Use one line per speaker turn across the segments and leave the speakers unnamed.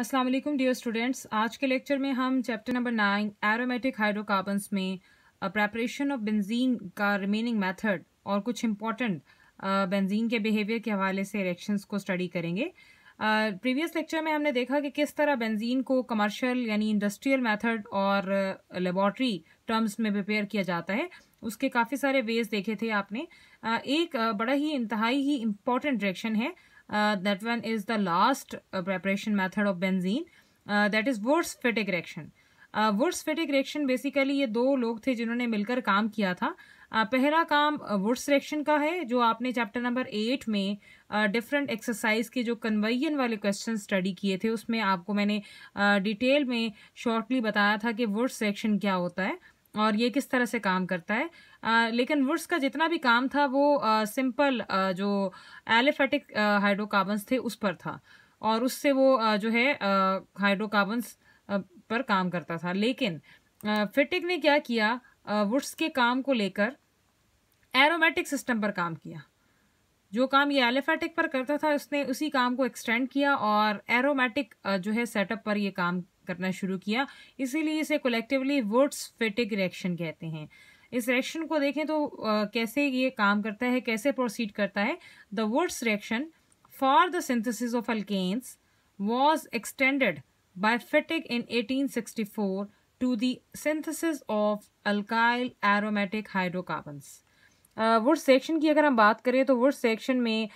अस्सलाम वालेकुम dear students. आज के लेक्चर में हम चैप्टर नंबर 9 एरोमेटिक हाइड्रोकार्बन्स में प्रेपरेशन ऑफ बेंजीन का रिमेनिंग मेथड और कुछ इंपॉर्टेंट बेंजीन के बिहेवियर के हवाले से रिएक्शंस को स्टडी करेंगे। प्रीवियस लेक्चर में हमने देखा कि किस तरह बेंजीन को कमर्शियल यानी इंडस्ट्रियल मेथड और लेबॉर्ट्री टर्म्स में प्रिपेयर किया जाता है। उसके काफ़ी सारे वेज देखे थे आपने। एक बड़ा ही इंतहाई ही इम्पॉर्टेंट रिएक्शन है, that one is the last preparation method of benzene, that is Wurtz-Fittig reaction. Wurtz-Fittig reaction basically ये दो लोग थे जिन्होंने मिलकर काम किया था। पहला काम वुर्ट्स रिएक्शन का है जो आपने चैप्टर नंबर 8 में डिफरेंट एक्सरसाइज के जो कन्वर्जन वाले क्वेश्चन स्टडी किए थे उसमें आपको मैंने डिटेल में शॉर्टली बताया था कि वुर्ट्स रिएक्शन क्या होता है और ये किस तरह से काम करता है। लेकिन वुर्ट्स का जितना भी काम था वो सिंपल जो एलिफेटिक हाइड्रोकार्बन्स थे उस पर था और उससे वो जो है हाइड्रोकार्बन्स पर काम करता था। लेकिन फिटिग ने क्या किया, वुर्ट्स के काम को लेकर एरोमेटिक सिस्टम पर काम किया। जो काम ये एलिफेटिक पर करता था उसने उसी काम को एक्सटेंड किया और एरोमेटिक जो है सेटअप पर ये काम करना शुरू किया। इसीलिए इसे कलेक्टिवली वुर्ट्स-फिटिग रिएक्शन कहते हैं। इस रिएक्शन को देखें तो कैसे ये काम करता है, कैसे प्रोसीड करता है। The Wurtz reaction for the synthesis of alkanes was extended by Fittig in 1864 to the synthesis of alkyl aromatic hydrocarbons. Wurtz reaction की अगर हम बात करें तो वुर्ट्स रिएक्शन में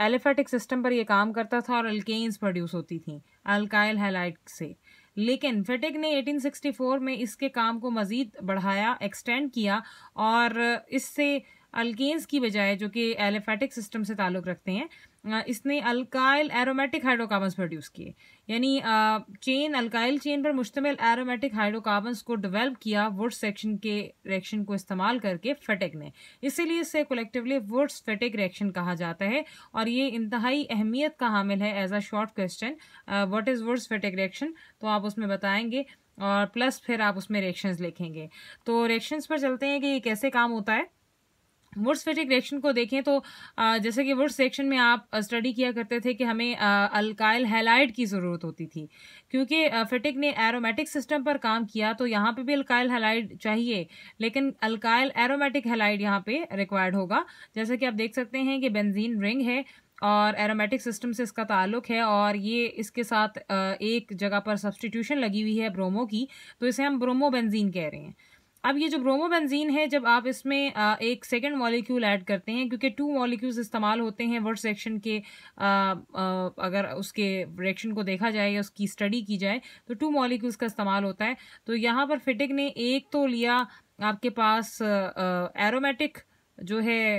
एलिफेटिक सिस्टम पर यह काम करता था और अल्केन्स प्रोड्यूस होती थी अल्काइल हैलाइड से। लेकिन फिटिग ने 1864 में इसके काम को मज़ीद बढ़ाया, एक्सटेंड किया और इससे अल्केन्स की बजाय जो कि एलिफेटिक सिस्टम से ताल्लुक़ रखते हैं इसने अल्काइल एरोमेटिक हाइड्रोकार्बन्स प्रोड्यूस किए। यानी चेन अल्काइल चेन पर मुश्तमिल एरोमेटिक हाइड्रोकार्बन्स को डेवलप किया वुर्ट्स रिएक्शन के रिएक्शन को इस्तेमाल करके फिटिग ने। इसीलिए इसे कलेक्टिवली वुर्ट्स-फिटिग रिएक्शन कहा जाता है और ये इंतहाई अहमियत का हामिल है। As a short question what is Wurtz Fittig reaction तो आप उसमें बताएंगे और प्लस फिर आप उसमें रिएक्शंस लिखेंगे। तो रिएक्शंस पर चलते हैं कि ये कैसे काम होता है। वुर्ट्स-फिटिग रिएक्शन को देखें तो जैसे कि वुर्ट्स रिएक्शन में आप स्टडी किया करते थे कि हमें अल्काइल हैलाइड की ज़रूरत होती थी क्योंकि फिटिग ने एरोमेटिक सिस्टम पर काम किया तो यहाँ पे भी अल्काइल हैलाइड चाहिए, लेकिन अल्काइल एरोमेटिक हैलाइड यहाँ पे रिक्वायर्ड होगा। जैसे कि आप देख सकते हैं कि बेंजीन रिंग है और एरोमेटिक सिस्टम से इसका ताल्लुक है और ये इसके साथ एक जगह पर सब्सटीट्यूशन लगी हुई है ब्रोमो की, तो इसे हम ब्रोमो बेंजीन कह रहे हैं। अब ये जो ब्रोमो बेंजीन है जब आप इसमें एक सेकंड मॉलिक्यूल ऐड करते हैं क्योंकि 2 मॉलिक्यूल्स इस्तेमाल होते हैं वुर्ट्स रिएक्शन के, अगर उसके रिएक्शन को देखा जाए या उसकी स्टडी की जाए तो 2 मॉलिक्यूल्स का इस्तेमाल होता है। तो यहाँ पर फिटिग ने एक तो लिया आपके पास एरोमेटिक जो है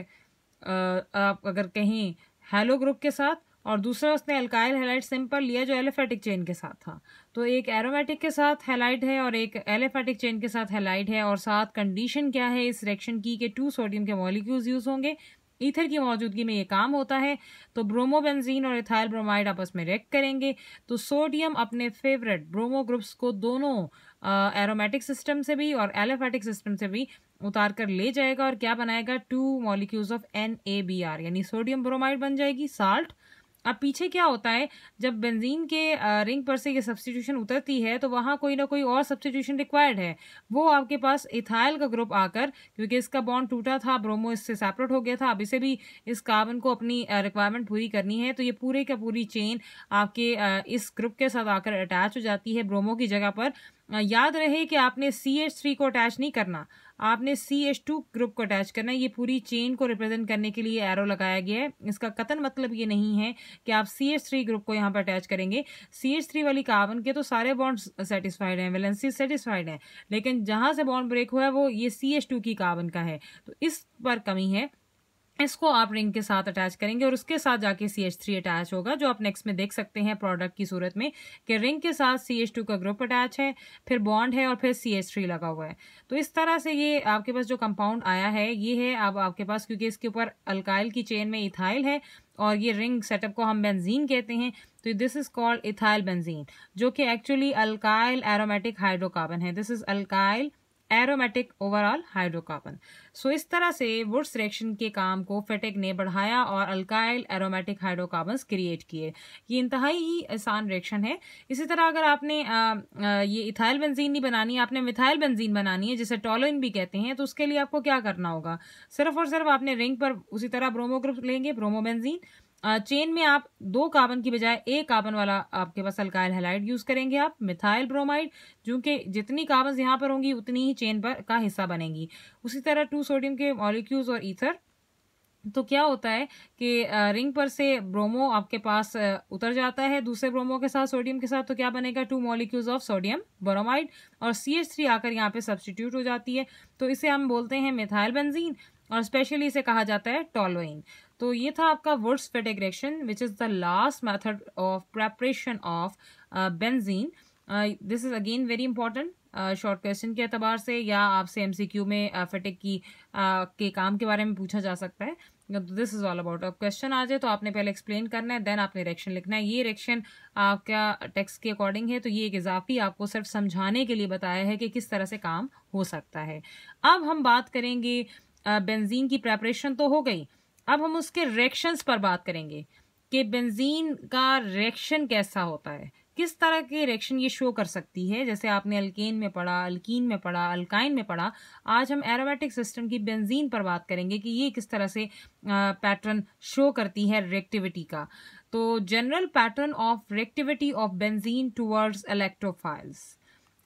आप अगर कहें हैलो ग्रुप के साथ और दूसरा उसने अल्काइल हैलाइड सिंपल लिया जो एलिफेटिक चेन के साथ था। तो एक एरोमेटिक के साथ हैलाइड है और एक एलिफेटिक चेन के साथ हैलाइड है और साथ कंडीशन क्या है इस रिएक्शन की कि 2 सोडियम के मॉलिक्यूल्स यूज़ होंगे। ईथर की मौजूदगी में ये काम होता है। तो ब्रोमो बेंजीन और इथाइल ब्रोमाइड आपस में रिएक्ट करेंगे तो सोडियम अपने फेवरेट ब्रोमो ग्रुप्स को दोनों एरोमेटिक सिस्टम से भी और एलिफेटिक सिस्टम से भी उतार कर ले जाएगा और क्या बनाएगा 2 मॉलिक्यूल्स ऑफ NaBr यानी सोडियम ब्रोमाइड बन जाएगी साल्ट। अब पीछे क्या होता है जब बेंजीन के रिंग पर से ये सब्स्टिट्यूशन उतरती है तो वहाँ कोई ना कोई और सब्स्टिट्यूशन रिक्वायर्ड है। वो आपके पास इथाइल का ग्रुप आकर, क्योंकि इसका बॉन्ड टूटा था, ब्रोमो इससे सेपरेट हो गया था, अब इसे भी इस कार्बन को अपनी रिक्वायरमेंट पूरी करनी है तो ये पूरे का पूरी चेन आपके इस ग्रुप के साथ आकर अटैच हो जाती है ब्रोमो की जगह पर। याद रहे कि आपने CH3 को अटैच नहीं करना, आपने CH2 ग्रुप को अटैच करना है। ये पूरी चेन को रिप्रेजेंट करने के लिए एरो लगाया गया है। इसका कतन मतलब ये नहीं है कि आप CH3 ग्रुप को यहाँ पर अटैच करेंगे। CH3 वाली कार्बन के तो सारे बॉन्ड्स सेटिस्फाइड हैं, वैलेंसी सेटिस्फाइड हैं, लेकिन जहाँ से बॉन्ड ब्रेक हुआ है वो ये CH2 की कार्बन का है, तो इस पर कमी है। इसको आप रिंग के साथ अटैच करेंगे और उसके साथ जाके CH3 अटैच होगा जो आप नेक्स्ट में देख सकते हैं प्रोडक्ट की सूरत में कि रिंग के साथ CH2 का ग्रुप अटैच है, फिर बॉन्ड है और फिर CH3 लगा हुआ है। तो इस तरह से ये आपके पास जो कंपाउंड आया है ये है अब आपके पास, क्योंकि इसके ऊपर अल्काइल की चेन में इथाइल है और ये रिंग सेटअप को हम बेंजीन कहते हैं, तो this is called ethyl benzene जो कि एक्चुअली अल्काइल एरोमेटिक हाइड्रोकार्बन है। This is alkyl aromatic overall hydrocarbon. So इस तरह से वुड्स रिएक्शन के काम को फिटिक ने बढ़ाया और अल्काइल एरोमेटिक हाइड्रोकार्बन्स क्रिएट किए। ये इंतहाई ही आसान रिएक्शन है। इसी तरह अगर आपने ये इथाइल बेंजीन नहीं बनानी है, आपने मिथाइल बेंजीन बनानी है जिसे टॉलुइन भी कहते हैं, तो उसके लिए आपको क्या करना होगा, सिर्फ और सिर्फ आपने रिंग पर उसी तरह ब्रोमो ग्रुप लेंगे, ब्रोमोबेंजीन। चेन में आप 2 कार्बन की बजाय 1 कार्बन वाला आपके पास अल्काइल हैलाइड यूज करेंगे आप, मिथाइल ब्रोमाइड, जो कि जितनी कार्बन यहाँ पर होंगी उतनी ही चेन पर का हिस्सा बनेंगी। उसी तरह 2 सोडियम के मॉलिक्यूल्स और ईथर। तो क्या होता है कि रिंग पर से ब्रोमो आपके पास उतर जाता है दूसरे ब्रोमो के साथ, सोडियम के साथ, तो क्या बनेगा, 2 मॉलिक्यूल्स ऑफ सोडियम बोरोमाइड, और CH3 आकर यहाँ पे सब्सटीट्यूट हो जाती है। तो इसे हम बोलते हैं मिथाइल बेंजीन, और स्पेशली इसे कहा जाता है टॉलुइन। तो ये था आपका Wurtz Fittig reaction which is the last method of preparation of benzene. This is again very important short question के अतबार से, या आपसे MCQ में फिटिक की के काम के बारे में पूछा जा सकता है। दिस इज ऑल अबाउट, अब क्वेश्चन आ जाए तो आपने पहले एक्सप्लेन करना है, देन आपने रिएक्शन लिखना है। ये रिएक्शन आपका टेक्स्ट के अकॉर्डिंग है, तो ये एक इजाफी आपको सिर्फ समझाने के लिए बताया है कि किस तरह से काम हो सकता है। अब हम बात करेंगे, बेंजीन की प्रेपरेशन तो हो गई, अब हम उसके रिएक्शंस पर बात करेंगे कि बेंजीन का रिएक्शन कैसा होता है, किस तरह के रिएक्शन ये शो कर सकती है। जैसे आपने अल्केन में पढ़ा, अल्कीन में पढ़ा, अल्काइन में पढ़ा, आज हम एरोमेटिक सिस्टम की बेंजीन पर बात करेंगे कि ये किस तरह से पैटर्न शो करती है रिएक्टिविटी का। तो general pattern of reactivity of benzene towards electrophiles.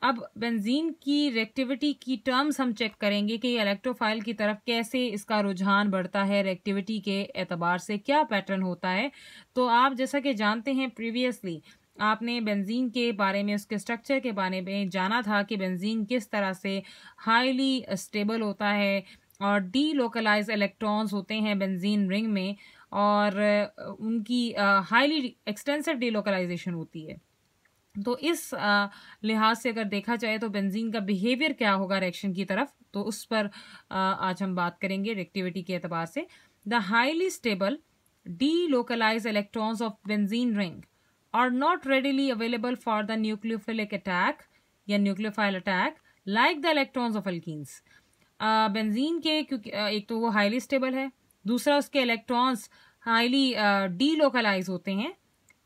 अब बेंजीन की रिएक्टिविटी की टर्म्स हम चेक करेंगे कि इलेक्ट्रोफाइल की तरफ कैसे इसका रुझान बढ़ता है, रिएक्टिविटी के एतबार से क्या पैटर्न होता है। तो आप जैसा कि जानते हैं, प्रीवियसली आपने बेंजीन के बारे में, उसके स्ट्रक्चर के बारे में जाना था कि बेंजीन किस तरह से हाईली स्टेबल होता है और डीलोकलाइज इलेक्ट्रॉन्स होते हैं बेंजीन रिंग में, और उनकी हाईली एक्सटेंसिव डीलोकलाइजेशन होती है। तो इस लिहाज से अगर देखा जाए तो बेंजीन का बिहेवियर क्या होगा रिएक्शन की तरफ, तो उस पर आज हम बात करेंगे रिएक्टिविटी के एतबार से। The highly stable delocalised electrons of benzene ring are not readily available for the nucleophilic attack या nucleophile attack like the electrons of alkenes। Benzene के क्योंकि एक तो वो हाईली स्टेबल है, दूसरा उसके इलेक्ट्रॉन्स हाईली डीलोकलाइज होते हैं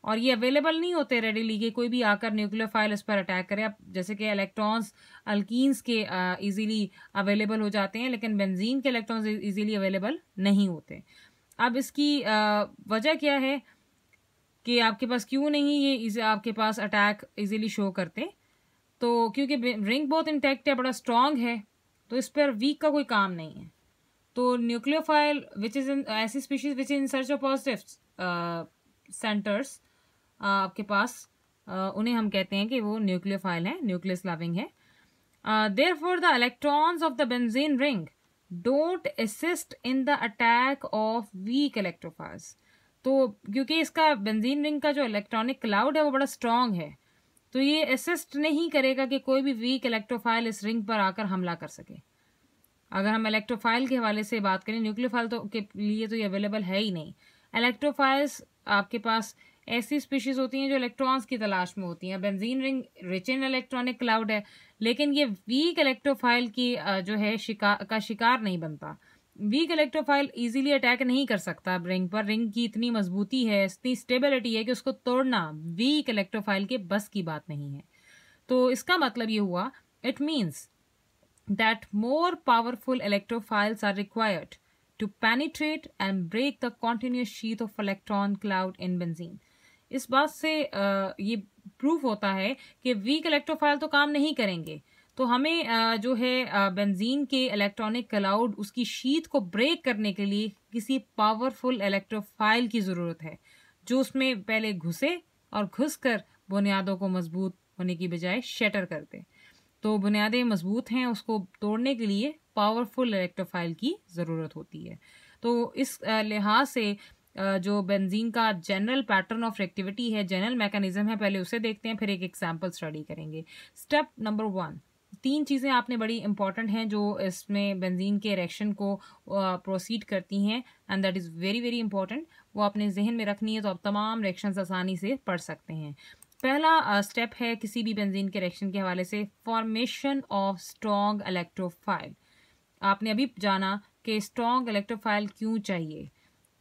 और ये अवेलेबल नहीं होते रेडिली कि कोई भी आकर न्यूक्लियोफाइल इस पर अटैक करे। अब जैसे कि इलेक्ट्रॉन्स अल्कीन्स के इजीली अवेलेबल हो जाते हैं, लेकिन बेंजीन के इलेक्ट्रॉन्स इजीली अवेलेबल नहीं होते। अब इसकी वजह क्या है कि आपके पास क्यों नहीं ये आपके पास अटैक इजीली शो करते, तो क्योंकि रिंग बहुत इंटैक्ट है, बड़ा स्ट्रॉन्ग है, तो इस पर वीक का कोई काम नहीं है। तो न्यूक्लियोफाइल विच इज इन ऐसी species which is in search of positive centres आपके पास, उन्हें हम कहते हैं कि वो न्यूक्लियोफाइल है, न्यूक्लियस लविंग है। Therefore the electrons of the benzene ring don't assist in the attack of weak electrophiles. तो क्योंकि इसका बेंजीन रिंग का जो इलेक्ट्रॉनिक क्लाउड है वो बड़ा स्ट्रॉन्ग है, तो ये असिस्ट नहीं करेगा कि कोई भी वीक इलेक्ट्रोफाइल इस रिंग पर आकर हमला कर सके। अगर हम इलेक्ट्रोफाइल के हवाले से बात करें, न्यूक्लियोफाइल तो के लिए तो ये अवेलेबल है ही नहीं। इलेक्ट्रोफाइल्स आपके पास ऐसी स्पीशीज होती हैं जो इलेक्ट्रॉन्स की तलाश में होती हैं। Benzene ring rich in electronic cloud है, लेकिन ये वीक इलेक्ट्रोफाइल की जो है शिकार नहीं बनता। वीक इलेक्ट्रोफाइल इजीली अटैक नहीं कर सकता रिंग पर। रिंग की इतनी मजबूती है, इतनी स्टेबिलिटी है कि उसको तोड़ना वीक इलेक्ट्रोफाइल के बस की बात नहीं है। तो इसका मतलब ये हुआ, it means that more powerful electrophiles are required to penetrate and break the continuous sheath of electron cloud in benzene. इस बात से ये प्रूफ होता है कि वीक इलेक्ट्रोफाइल तो काम नहीं करेंगे, तो हमें जो है बेंजीन के इलेक्ट्रॉनिक क्लाउड उसकी शीट को ब्रेक करने के लिए किसी पावरफुल इलेक्ट्रोफाइल की ज़रूरत है, जो उसमें पहले घुसे और घुसकर बुनियादों को मजबूत होने की बजाय शटर कर दे। तो बुनियादें मजबूत हैं, उसको तोड़ने के लिए पावरफुल इलेक्ट्रोफाइल की ज़रूरत होती है। तो इस लिहाज से जो बेंजीन का जनरल पैटर्न ऑफ रिएक्टिविटी है, जनरल मैकेनिज्म है, पहले उसे देखते हैं, फिर एक एग्जाम्पल स्टडी करेंगे। स्टेप नंबर 1, 3 चीज़ें आपने बड़ी इंपॉर्टेंट हैं जो इसमें बेंजीन के रिएक्शन को प्रोसीड करती हैं, and that is very very important. वो आपने जहन में रखनी है, तो आप तमाम रिएक्शंस आसानी से पढ़ सकते हैं। पहला स्टेप है किसी भी बेंजीन के रिएक्शन के हवाले से फॉर्मेशन ऑफ स्ट्रॉन्ग इलेक्ट्रोफाइल। आपने अभी जाना कि स्ट्रॉन्ग इलेक्ट्रोफाइल क्यों चाहिए,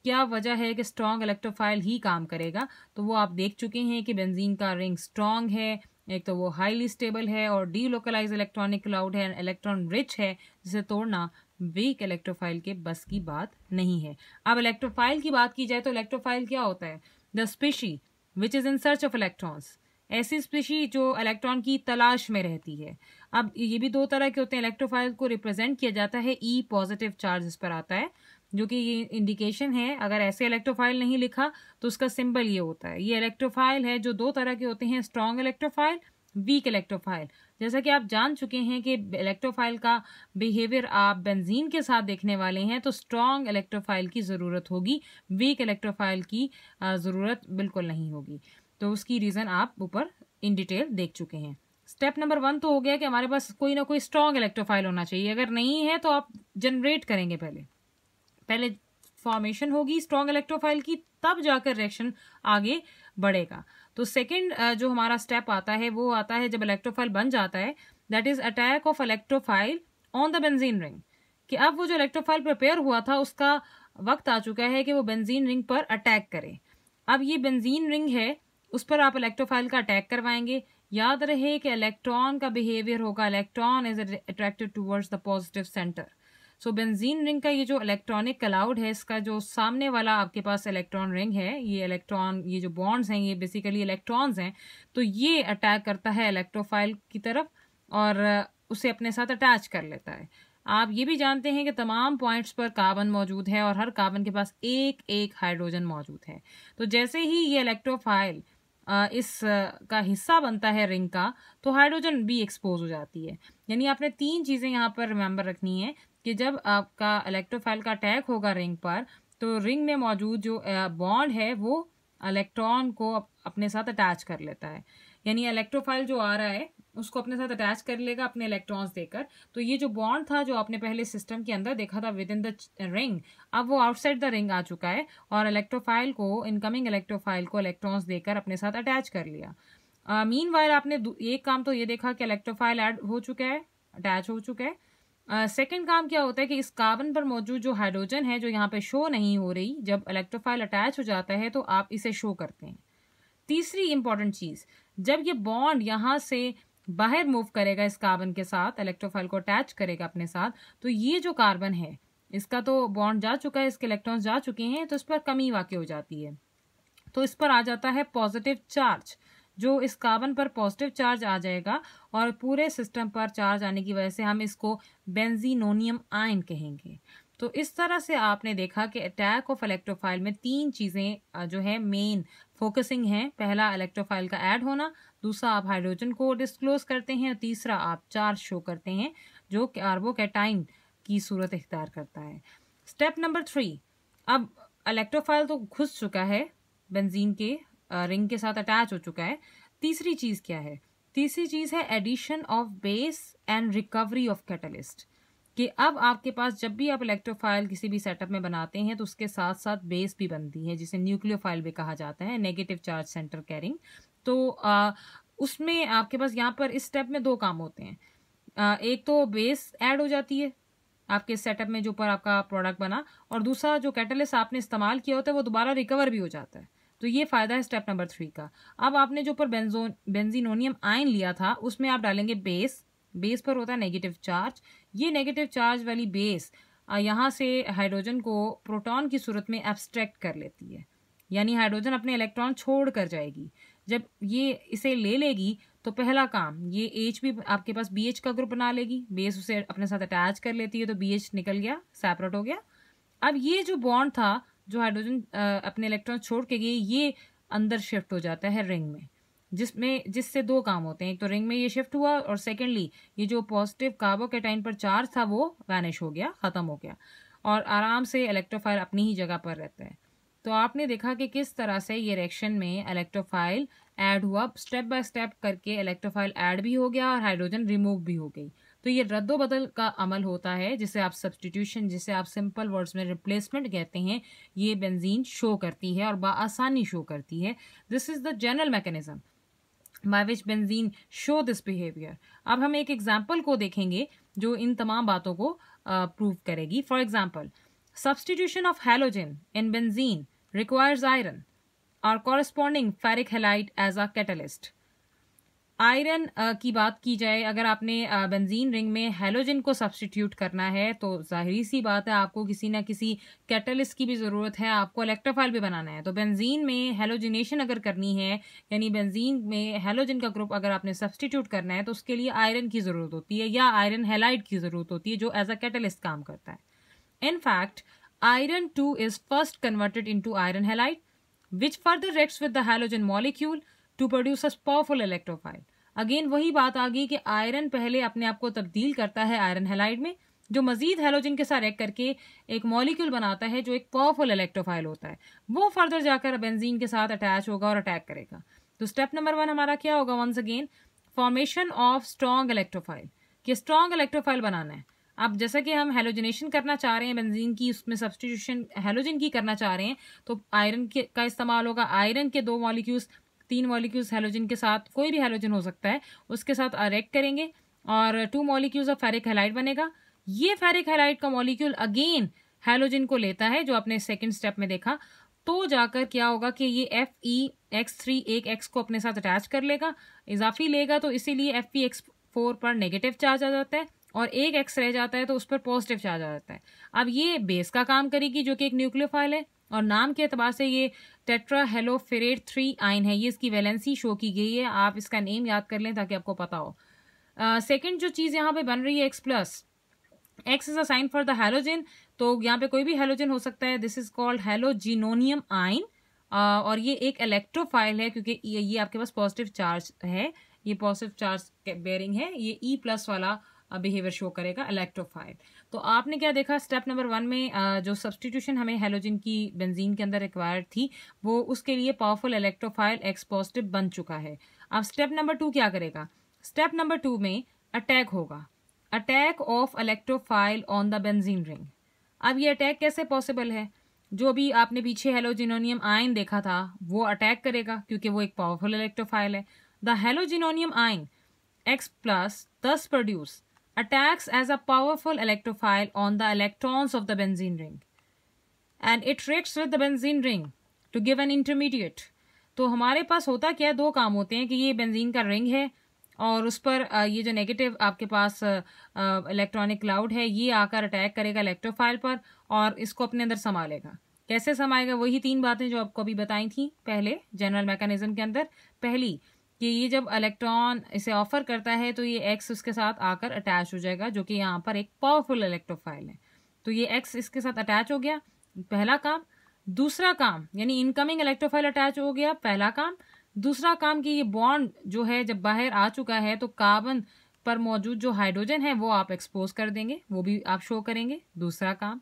क्या वजह है कि स्ट्रॉन्ग इलेक्ट्रोफाइल ही काम करेगा। तो वो आप देख चुके हैं कि बेंजीन का रिंग स्ट्रॉन्ग है, एक तो वो हाईली स्टेबल है और डीलोकलाइज इलेक्ट्रॉनिक क्लाउड है, इलेक्ट्रॉन रिच है, जिसे तोड़ना वीक इलेक्ट्रोफाइल के बस की बात नहीं है। अब इलेक्ट्रोफाइल की बात की जाए तो इलेक्ट्रोफाइल क्या होता है? The species which is in search of electrons, ऐसी स्पीशी जो इलेक्ट्रॉन की तलाश में रहती है। अब ये भी दो तरह के होते हैं। इलेक्ट्रोफाइल को रिप्रेजेंट किया जाता है ई पॉजिटिव चार्ज इस पर आता है, जो कि ये इंडिकेशन है। अगर ऐसे इलेक्ट्रोफाइल नहीं लिखा तो उसका सिंबल ये होता है। ये इलेक्ट्रोफाइल है जो दो तरह के होते हैं, स्ट्रॉन्ग इलेक्ट्रोफाइल, वीक इलेक्ट्रोफाइल। जैसा कि आप जान चुके हैं कि इलेक्ट्रोफाइल का बिहेवियर आप बेंजीन के साथ देखने वाले हैं, तो स्ट्रॉन्ग इलेक्ट्रोफाइल की ज़रूरत होगी, वीक इलेक्ट्रोफाइल की ज़रूरत बिल्कुल नहीं होगी। तो उसकी रीज़न आप ऊपर इन डिटेल देख चुके हैं। स्टेप नंबर 1 तो हो गया कि हमारे पास कोई ना कोई स्ट्रॉन्ग इलेक्ट्रोफाइल होना चाहिए। अगर नहीं है तो आप जनरेट करेंगे, पहले फॉर्मेशन होगी स्ट्रॉन्ग इलेक्ट्रोफाइल की, तब जाकर रिएक्शन आगे बढ़ेगा। तो सेकंड जो हमारा स्टेप आता है वो आता है जब इलेक्ट्रोफाइल बन जाता है, that is attack of electrophile on the benzene ring. कि अब वो जो इलेक्ट्रोफाइल प्रिपेयर हुआ था उसका वक्त आ चुका है कि वो बेंजीन रिंग पर अटैक करे। अब ये बेंजीन रिंग है, उस पर आप इलेक्ट्रोफाइल का अटैक करवाएंगे। याद रहे कि इलेक्ट्रॉन का बिहेवियर होगा, electron is attracted towards the positive centre. So benzene ring का ये जो इलेक्ट्रॉनिक क्लाउड है, इसका जो सामने वाला आपके पास इलेक्ट्रॉन रिंग है, ये इलेक्ट्रॉन, ये जो बॉन्ड्स हैं ये बेसिकली इलेक्ट्रॉन्स हैं, तो ये अटैक करता है इलेक्ट्रोफाइल की तरफ और उसे अपने साथ अटैच कर लेता है। आप ये भी जानते हैं कि तमाम पॉइंट्स पर कार्बन मौजूद है और हर कार्बन के पास एक एक हाइड्रोजन मौजूद है। तो जैसे ही ये इलेक्ट्रोफाइल इस का हिस्सा बनता है रिंग का, तो हाइड्रोजन भी एक्सपोज हो जाती है। यानी आपने तीन चीज़ें यहाँ पर रिमेंबर रखनी है कि जब आपका इलेक्ट्रोफाइल का अटैक होगा रिंग पर, तो रिंग में मौजूद जो बॉन्ड है वो इलेक्ट्रॉन को अपने साथ अटैच कर लेता है। यानी इलेक्ट्रोफाइल जो आ रहा है उसको अपने साथ अटैच कर लेगा अपने इलेक्ट्रॉन्स देकर। तो ये जो बॉन्ड था जो आपने पहले सिस्टम के अंदर देखा था विद इन द रिंग, अब वो आउटसाइड द रिंग आ चुका है और इलेक्ट्रोफाइल को, इनकमिंग इलेक्ट्रोफाइल को इलेक्ट्रॉन्स देकर अपने साथ अटैच कर लिया। मीनवाइल आपने एक काम तो ये देखा कि इलेक्ट्रोफाइल ऐड हो चुका है, अटैच हो चुका है। सेकेंड काम क्या होता है कि इस कार्बन पर मौजूद जो हाइड्रोजन है जो यहाँ पे शो नहीं हो रही, जब इलेक्ट्रोफाइल अटैच हो जाता है तो आप इसे शो करते हैं। तीसरी इंपॉर्टेंट चीज, जब ये बॉन्ड यहाँ से बाहर मूव करेगा इस कार्बन के साथ, इलेक्ट्रोफाइल को अटैच करेगा अपने साथ, तो ये जो कार्बन है इसका तो बॉन्ड जा चुका है, इसके इलेक्ट्रॉन्स जा चुके हैं, तो इस पर कमी वाक़ई हो जाती है। तो इस पर आ जाता है पॉजिटिव चार्ज, जो इस कार्बन पर पॉजिटिव चार्ज आ जाएगा और पूरे सिस्टम पर चार्ज आने की वजह से हम इसको बेंजीनोनियम आयन कहेंगे। तो इस तरह से आपने देखा कि अटैक ऑफ इलेक्ट्रोफाइल में तीन चीज़ें जो है मेन फोकसिंग हैं। पहला इलेक्ट्रोफाइल का ऐड होना, दूसरा आप हाइड्रोजन को डिस्क्लोज करते हैं और तीसरा आप चार्ज शो करते हैं जो कार्बोकैटाइन की सूरत इख्तियार करता है। स्टेप नंबर 3, अब इलेक्ट्रोफाइल तो घुस चुका है बेंजीन के रिंग के साथ अटैच हो चुका है। तीसरी चीज़ क्या है? तीसरी चीज़ है addition of base and recovery of catalyst. कि अब आपके पास जब भी आप इलेक्ट्रोफाइल किसी भी सेटअप में बनाते हैं तो उसके साथ साथ बेस भी बनती है, जिसे न्यूक्लियोफाइल भी कहा जाता है, नेगेटिव चार्ज सेंटर कैरिंग। तो उसमें आपके पास यहाँ पर इस स्टेप में दो काम होते हैं। एक तो बेस ऐड हो जाती है आपके सेटअप में जो ऊपर आपका प्रोडक्ट बना, और दूसरा जो कैटलिस्ट आपने इस्तेमाल किया होता है वो दोबारा रिकवर भी हो जाता है। तो ये फ़ायदा है स्टेप नंबर 3 का। अब आपने जो ऊपर बेंजीनोनियम आयन लिया था उसमें आप डालेंगे बेस। बेस पर होता है नेगेटिव चार्ज। ये नेगेटिव चार्ज वाली बेस यहाँ से हाइड्रोजन को प्रोटॉन की सूरत में एब्स्ट्रैक्ट कर लेती है, यानी हाइड्रोजन अपने इलेक्ट्रॉन छोड़ कर जाएगी। जब ये इसे ले लेगी तो पहला काम, ये H भी आपके पास BH का ग्रुप बना लेगी, बेस उसे अपने साथ अटैच कर लेती है, तो BH निकल गया, सेपरेट हो गया। अब ये जो बॉन्ड था जो हाइड्रोजन अपने इलेक्ट्रॉन छोड़ के गई, ये अंदर शिफ्ट हो जाता है रिंग में, जिससे दो काम होते हैं। एक तो रिंग में ये शिफ्ट हुआ और सेकेंडली ये जो पॉजिटिव कार्बोकैटाइन पर चार्ज था वो वैनिश हो गया, ख़त्म हो गया और आराम से इलेक्ट्रोफाइल अपनी ही जगह पर रहता है। तो आपने देखा कि किस तरह से ये रिएक्शन में इलेक्ट्रोफाइल ऐड हुआ, स्टेप बाय स्टेप करके इलेक्ट्रोफाइल ऐड भी हो गया और हाइड्रोजन रिमूव भी हो गई। तो ये रद्दोबदल का अमल होता है, जिसे आप सब्सटीट्यूशन, जिसे आप सिंपल वर्ड्स में रिप्लेसमेंट कहते हैं, ये बेंजीन शो करती है और बआसानी शो करती है। This is the general mechanism. by which benzene show this behavior. अब हम एक एग्जाम्पल को देखेंगे जो इन तमाम बातों को प्रूव करेगी. For example, substitution of halogen in benzene requires iron or corresponding ferric halide as a catalyst. Iron की बात की जाए, अगर आपने बेंजीन रिंग में हेलोजन को सब्सटीट्यूट करना है तो जाहिर सी बात है आपको किसी ना किसी कैटलिस्ट की भी ज़रूरत है, आपको इलेक्ट्रोफाइल भी बनाना है. तो बेंजीन में हेलोजिनेशन अगर करनी है, यानी बेंजीन में हेलोजन का ग्रुप अगर आपने सब्सटीट्यूट करना है, तो उसके लिए आयरन की ज़रूरत होती है या आयरन हेलाइड की ज़रूरत होती है जो एज अ कैटलिस्ट काम करता है. In fact iron 2 is first converted into iron halide, which further reacts with the halogen molecule to produce a powerful electrophile. Again वही बात आ गई कि आयरन पहले अपने आप को तब्दील करता है आयरन हेलाइड में, जो मजीद हेलोजन के साथ रिएक्ट करके एक मॉलिक्यूल बनाता है जो एक पावरफुल इलेक्ट्रोफाइल होता है. वो फर्दर जाकर बेंजीन के साथ अटैच होगा और अटैक करेगा. तो स्टेप नंबर 1 हमारा क्या होगा? Once again formation of strong electrophile, कि स्ट्रॉन्ग इलेक्ट्रोफाइल बनाना है. अब जैसा कि हम हेलोजिनेशन करना चाह रहे हैं बेंजीन की, उसमें सब्सटीट्यूशन हेलोजन की करना चाह रहे हैं, तो आयरन का इस्तेमाल होगा. आयरन के 2 मॉलिक्यूल्स, 3 मॉलिक्यूल्स हेलोजन के साथ, कोई भी हेलोजन हो सकता है, उसके साथ रिएक्ट करेंगे और 2 मॉलिक्यूल्स ऑफ फेरिक हैलाइड बनेगा. ये फेरिक हैलाइड का मॉलिक्यूल अगेन हेलोजन को लेता है जो आपने सेकंड स्टेप में देखा. तो जाकर क्या होगा कि ये FeX3 एक X को अपने साथ अटैच कर लेगा, इजाफी लेगा, तो इसीलिए FeX4 पर नेगेटिव चार्ज आ जाता है और एक X रह जाता है तो उस पर पॉजिटिव चार्ज आ जाता है. अब ये बेस का काम करेगी जो कि एक न्यूक्लियोफाइल है और नाम के एतबार से ये टेट्राहेलोफेरेट 3 आयन है. ये इसकी वैलेंसी शो की गई है, आप इसका नेम याद कर लें ताकि आपको पता हो. सेकंड जो चीज़ यहाँ पे बन रही है X+, X is a sign for the halogen, तो यहाँ पे कोई भी हेलोजन हो सकता है. This is called halogenonium ion और ये एक इलेक्ट्रोफाइल है क्योंकि ये आपके पास पॉजिटिव चार्ज है, ये पॉजिटिव चार्ज बेयरिंग है, ये E+ वाला बिहेवियर शो करेगा इलेक्ट्रोफाइल. तो आपने क्या देखा स्टेप नंबर 1 में जो सब्सटीट्यूशन हमें हेलोजन की बेंजीन के अंदर रिक्वायर्ड थी वो उसके लिए पावरफुल इलेक्ट्रोफाइल X पॉजिटिव बन चुका है. अब स्टेप नंबर 2 क्या करेगा? स्टेप नंबर 2 में अटैक होगा, attack of electrophile on the benzene ring. अब ये अटैक कैसे पॉसिबल है? जो भी आपने पीछे हेलोजिनोनियम आयन देखा था वो अटैक करेगा क्योंकि वो एक पावरफुल इलेक्ट्रोफाइल है. The halogenonium ion X+ thus produce attacks as a powerful electrophile on the electrons of the benzene ring and it reacts with the benzene ring to give an intermediate. तो हमारे पास होता क्या है, 2 काम होते हैं कि ये बेंजीन का रिंग है और उस पर ये जो नेगेटिव आपके पास इलेक्ट्रॉनिक क्लाउड है ये आकर अटैक करेगा इलेक्ट्रोफाइल पर और इसको अपने अंदर संभालेगा. कैसे संभालेगा? वही 3 बातें जो आपको अभी बताई थी पहले जनरल मैकेनिज्म के अंदर. पहली कि ये जब इलेक्ट्रॉन इसे ऑफर करता है तो ये X उसके साथ आकर अटैच हो जाएगा जो कि यहाँ पर एक पावरफुल इलेक्ट्रोफाइल है. तो ये X इसके साथ अटैच हो गया, पहला काम. दूसरा काम यानी इनकमिंग इलेक्ट्रोफाइल अटैच हो गया, पहला काम. दूसरा काम कि ये बॉन्ड जो है जब बाहर आ चुका है तो कार्बन पर मौजूद जो हाइड्रोजन है वो आप एक्सपोज कर देंगे, वो भी आप शो करेंगे, दूसरा काम.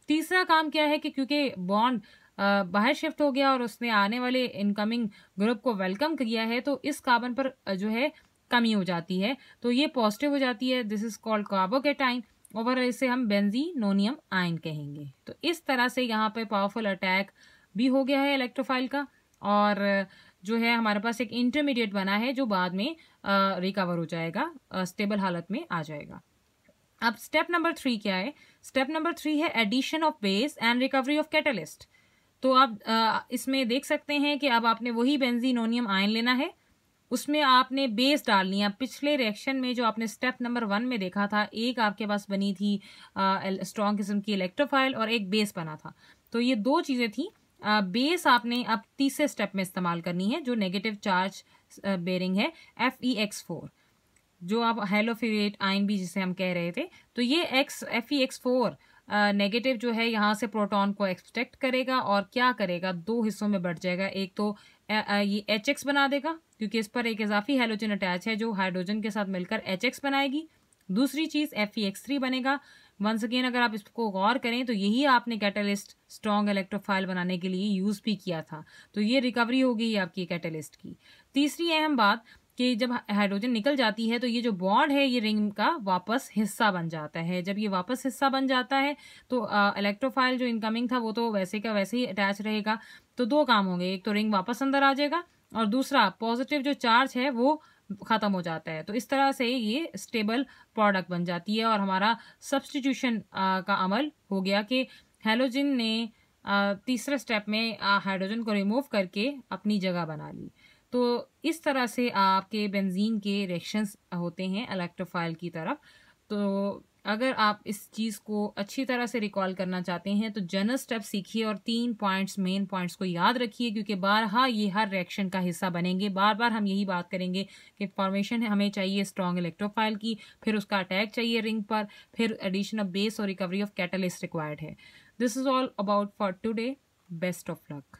तीसरा काम क्या है कि क्योंकि बॉन्ड बाहर शिफ्ट हो गया और उसने आने वाले इनकमिंग ग्रुप को वेलकम किया है तो इस कार्बन पर जो है कमी हो जाती है तो ये पॉजिटिव हो जाती है. दिस इज कॉल्ड कार्बोकेटाइन और इसे हम बेंजीनोनियम आयन कहेंगे. तो इस तरह से यहाँ पे पावरफुल अटैक भी हो गया है इलेक्ट्रोफाइल का और जो है हमारे पास एक इंटरमीडिएट बना है जो बाद में रिकवर हो जाएगा, स्टेबल हालत में आ जाएगा. अब स्टेप नंबर 3 क्या है? स्टेप नंबर 3 है addition of base and recovery of catalyst. तो आप इसमें देख सकते हैं कि अब आपने वही बेंजीनोनियम आयन लेना है, उसमें आपने बेस डालनी है. पिछले रिएक्शन में जो आपने स्टेप नंबर 1 में देखा था, एक आपके पास बनी थी स्ट्रॉन्ग किस्म की इलेक्ट्रोफाइल और एक बेस बना था. तो ये 2 चीज़ें थी. बेस आपने अब तीसरे स्टेप में इस्तेमाल करनी है जो नेगेटिव चार्ज बेरिंग है FeX4, जो आप हेलोफेरेट आयन भी जिसे हम कह रहे थे. तो ये FeX4 नेगेटिव जो है यहाँ से प्रोटॉन को एक्सट्रैक्ट करेगा और क्या करेगा, 2 हिस्सों में बढ़ जाएगा. एक तो ये HX बना देगा क्योंकि इस पर एक इजाफी हेलोजन अटैच है जो हाइड्रोजन के साथ मिलकर HX बनाएगी. दूसरी चीज़ FeX3 बनेगा. वंस अगेन अगर आप इसको गौर करें तो यही आपने कैटलिस्ट स्ट्रॉन्ग इलेक्ट्रोफाइल बनाने के लिए यूज़ भी किया था. तो ये रिकवरी हो गई आपकी कैटलिस्ट की. तीसरी अहम बात कि जब हाइड्रोजन निकल जाती है तो ये जो बॉन्ड है ये रिंग का वापस हिस्सा बन जाता है. जब ये वापस हिस्सा बन जाता है तो इलेक्ट्रोफाइल जो इनकमिंग था वो तो वैसे का वैसे ही अटैच रहेगा. तो 2 काम होंगे, एक तो रिंग वापस अंदर आ जाएगा और दूसरा पॉजिटिव जो चार्ज है वो ख़त्म हो जाता है। तो इस तरह से ये स्टेबल प्रोडक्ट बन जाती है और हमारा सब्स्टिट्यूशन का अमल हो गया कि हैलोजन ने तीसरे स्टेप में हाइड्रोजन को रिमूव करके अपनी जगह बना ली। तो इस तरह से आपके बेंजीन के रिएक्शंस होते हैं इलेक्ट्रोफाइल की तरफ। तो अगर आप इस चीज़ को अच्छी तरह से रिकॉल करना चाहते हैं तो जनरल स्टेप सीखिए और 3 पॉइंट्स मेन पॉइंट्स को याद रखिए, क्योंकि बारहा ये हर रिएक्शन का हिस्सा बनेंगे। बार बार हम यही बात करेंगे कि फॉर्मेशन हमें चाहिए स्ट्रॉन्ग इलेक्ट्रोफाइल की, फिर उसका अटैक चाहिए रिंग पर, फिर एडिशन ऑफ बेस और रिकवरी ऑफ कैटलिस्ट रिक्वायर्ड है। This is all about for today. Best of luck.